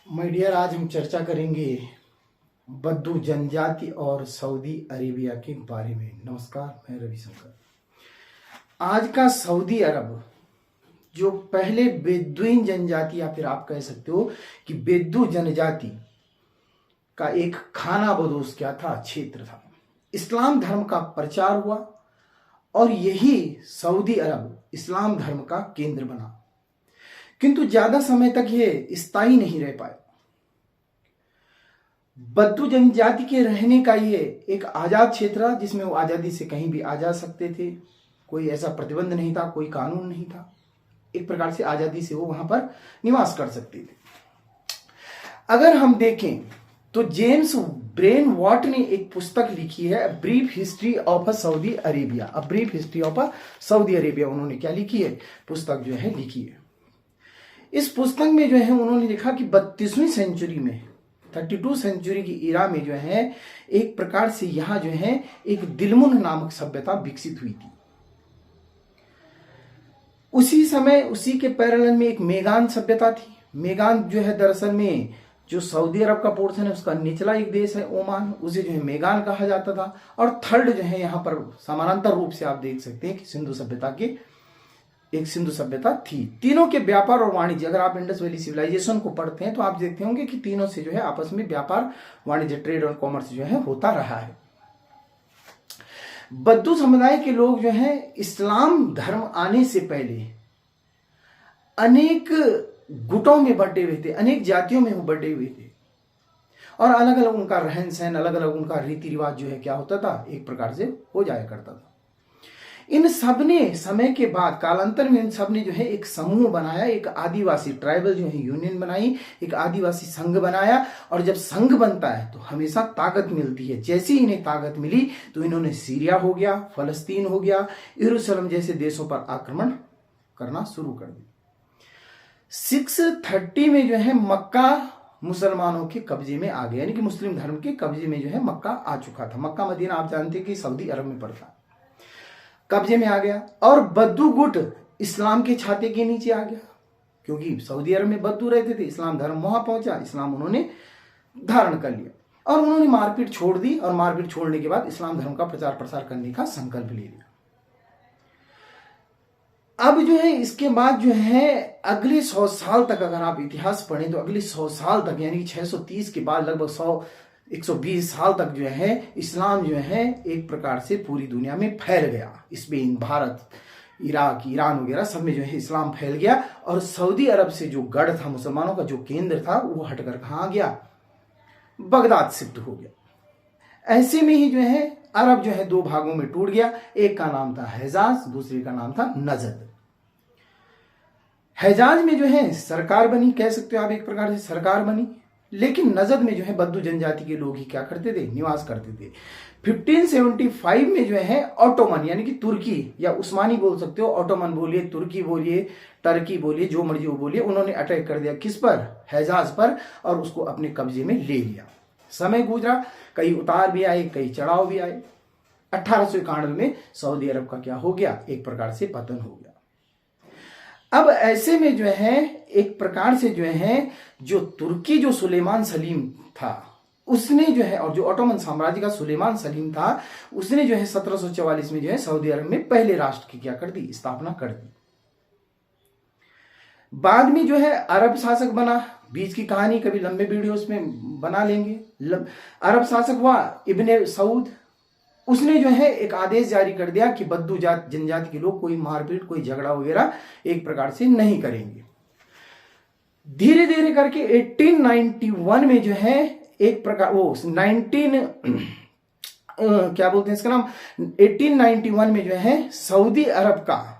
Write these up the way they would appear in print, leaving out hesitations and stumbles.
My dear, आज हम चर्चा करेंगे बद्दू जनजाति और सऊदी अरेबिया के बारे में। नमस्कार, मैं रविशंकर। आज का सऊदी अरब जो पहले बेदुइन जनजाति या फिर आप कह सकते हो कि बेदू जनजाति का एक खाना बदोश क्या था, क्षेत्र था। इस्लाम धर्म का प्रचार हुआ और यही सऊदी अरब इस्लाम धर्म का केंद्र बना, किंतु ज्यादा समय तक ये स्थायी नहीं रह पाए। बद्दू जनजाति के रहने का ये एक आजाद क्षेत्र था जिसमें वो आजादी से कहीं भी आ जा सकते थे। कोई ऐसा प्रतिबंध नहीं था, कोई कानून नहीं था। एक प्रकार से आजादी से वो वहां पर निवास कर सकते थे। अगर हम देखें तो जेम्स ब्रेन वॉट ने एक पुस्तक लिखी है, brief history of Saudi Arabia. अब brief history of Saudi Arabia उन्होंने क्या लिखी है, पुस्तक जो है लिखी है। इस पुस्तक में जो है उन्होंने लिखा कि 32वीं सेंचुरी में 32 सेंचुरी की इरा में जो है एक प्रकार से यहां जो है एक दिलमुन नामक सभ्यता विकसित हुई थी। उसी समय उसी के पैरेलल में एक मेगान सभ्यता थी। मेगान जो है दरअसल में जो सऊदी अरब का पोर्शन है उसका निचला एक देश है ओमान, उसे जो है मेगान कहा जाता था। और थर्ड जो है यहां पर समानांतर रूप से आप देख सकते हैं कि सिंधु सभ्यता की एक सिंधु सभ्यता थी। तीनों के व्यापार और वाणिज्य, अगर आप इंडस वैली सिविलाइजेशन को पढ़ते हैं तो आप देखते होंगे कि तीनों से जो है आपस में व्यापार, वाणिज्य, ट्रेड और कॉमर्स जो है होता रहा है। बद्दू समुदाय के लोग जो है इस्लाम धर्म आने से पहले अनेक गुटों में बटे हुए थे, अनेक जातियों में वो बटे हुए थे और अलग अलग उनका रहन सहन, अलग अलग उनका रीति रिवाज जो है क्या होता था, एक प्रकार से हो जाया करता था। इन सब ने समय के बाद कालांतर में इन सब ने जो है एक समूह बनाया, एक आदिवासी ट्राइबल जो है यूनियन बनाई, एक आदिवासी संघ बनाया। और जब संघ बनता है तो हमेशा ताकत मिलती है। जैसे ही इन्हें ताकत मिली तो इन्होंने सीरिया हो गया, फलस्तीन हो गया, यरूशलेम जैसे देशों पर आक्रमण करना शुरू कर दिया। 630 में जो है मक्का मुसलमानों के कब्जे में आ गया, यानी कि मुस्लिम धर्म के कब्जे में जो है मक्का आ चुका था। मक्का मदीना आप जानते हैं कि सऊदी अरब में पड़ता है, कब्जे में आ गया। और बद्दू गुट इस्लाम के छाते के नीचे आ गया, क्योंकि सऊदी अरब में बद्दू रहते थे, इस्लाम धर्म वहां पहुंचा, इस्लाम उन्होंने धारण कर लिया और उन्होंने मारपीट छोड़ दी। और मारपीट छोड़ने के बाद इस्लाम धर्म का प्रचार प्रसार करने का संकल्प ले लिया। अब जो है इसके बाद जो है अगले 100 साल तक अगर आप इतिहास पढ़ें तो अगले 100 साल तक, यानी 630 के बाद लगभग 120 साल तक जो है इस्लाम जो है एक प्रकार से पूरी दुनिया में फैल गया। स्पेन, भारत, इराक, ईरान वगैरह सब में जो है इस्लाम फैल गया। और सऊदी अरब से जो गढ़ था, मुसलमानों का जो केंद्र था, वो हटकर कहां आ गया, बगदाद शिफ्ट हो गया। ऐसे में ही जो है अरब जो है दो भागों में टूट गया। एक का नाम था हिजाज, दूसरे का नाम था नजद। हिजाज में जो है सरकार बनी, कह सकते हो आप एक प्रकार से सरकार बनी, लेकिन नजद में जो है बद्दू जनजाति के लोग ही क्या करते थे, निवास करते थे। 1575 में जो है ऑटोमन यानी कि तुर्की या उस्मानी बोल सकते हो, ऑटोमन बोलिए, तुर्की बोलिए, टर्की बोलिए, जो मर्जी वो बोलिए, उन्होंने अटैक कर दिया किस पर, हिजाज पर, और उसको अपने कब्जे में ले लिया। समय गुजरा, कई उतार भी आए, कई चढ़ाव भी आए। 1891 में सऊदी अरब का क्या हो गया, एक प्रकार से पतन हो गया। अब ऐसे में जो है एक प्रकार से जो है जो तुर्की जो सुलेमान सलीम था उसने जो है, और जो ऑटोमन साम्राज्य का सुलेमान सलीम था, उसने जो है 1744 में जो है सऊदी अरब में पहले राष्ट्र की क्या कर दी, स्थापना कर दी। बाद में जो है अरब शासक बना। बीच की कहानी कभी लंबे वीडियोस में बना लेंगे। अरब शासक हुआ इब्ने सऊद। उसने जो है एक आदेश जारी कर दिया कि बद्दू जनजाति के लोग कोई मारपीट, कोई झगड़ा वगैरह एक प्रकार से नहीं करेंगे। धीरे धीरे करके 1891 में जो है एक प्रकार वो 1891 में जो है सऊदी अरब का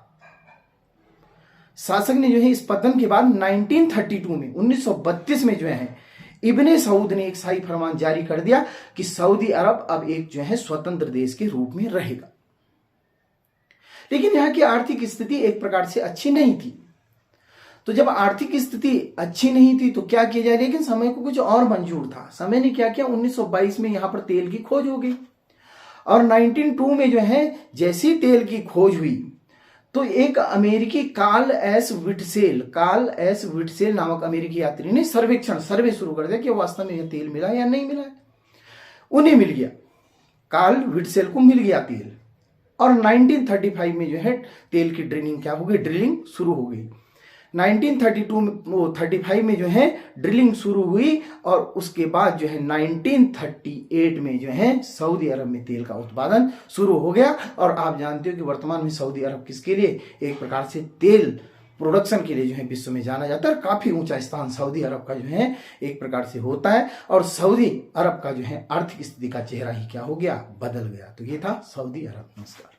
शासक ने जो है इस पतन के बाद 1932 में 1932 में जो है इब्ने सऊद ने एक शाही फरमान जारी कर दिया कि सऊदी अरब अब एक जो है स्वतंत्र देश के रूप में रहेगा। लेकिन यहां की आर्थिक स्थिति एक प्रकार से अच्छी नहीं थी। तो जब आर्थिक स्थिति अच्छी नहीं थी तो क्या किया जाए, लेकिन समय को कुछ और मंजूर था। समय ने क्या किया, 1922 में यहां पर तेल की खोज हो गई और 1902 में जो है जैसी तेल की खोज हुई तो एक अमेरिकी कार्ल एस विटसेल नामक अमेरिकी यात्री ने सर्वे शुरू कर दिया कि वास्तव में यह तेल मिला या नहीं मिला है। उन्हें मिल गया, कार्ल विटसेल को मिल गया तेल, और 1935 में जो है तेल की ड्रिलिंग क्या हो गई, ड्रिलिंग शुरू हो गई। 1935 में जो है ड्रिलिंग शुरू हुई, और उसके बाद जो है 1938 में जो है सऊदी अरब में तेल का उत्पादन शुरू हो गया। और आप जानते हो कि वर्तमान में सऊदी अरब किसके लिए, एक प्रकार से तेल प्रोडक्शन के लिए जो है विश्व में जाना जाता है। काफी ऊंचा स्थान सऊदी अरब का जो है एक प्रकार से होता है, और सऊदी अरब का जो है आर्थिक स्थिति का चेहरा ही क्या हो गया, बदल गया। तो ये था सऊदी अरब। नमस्कार।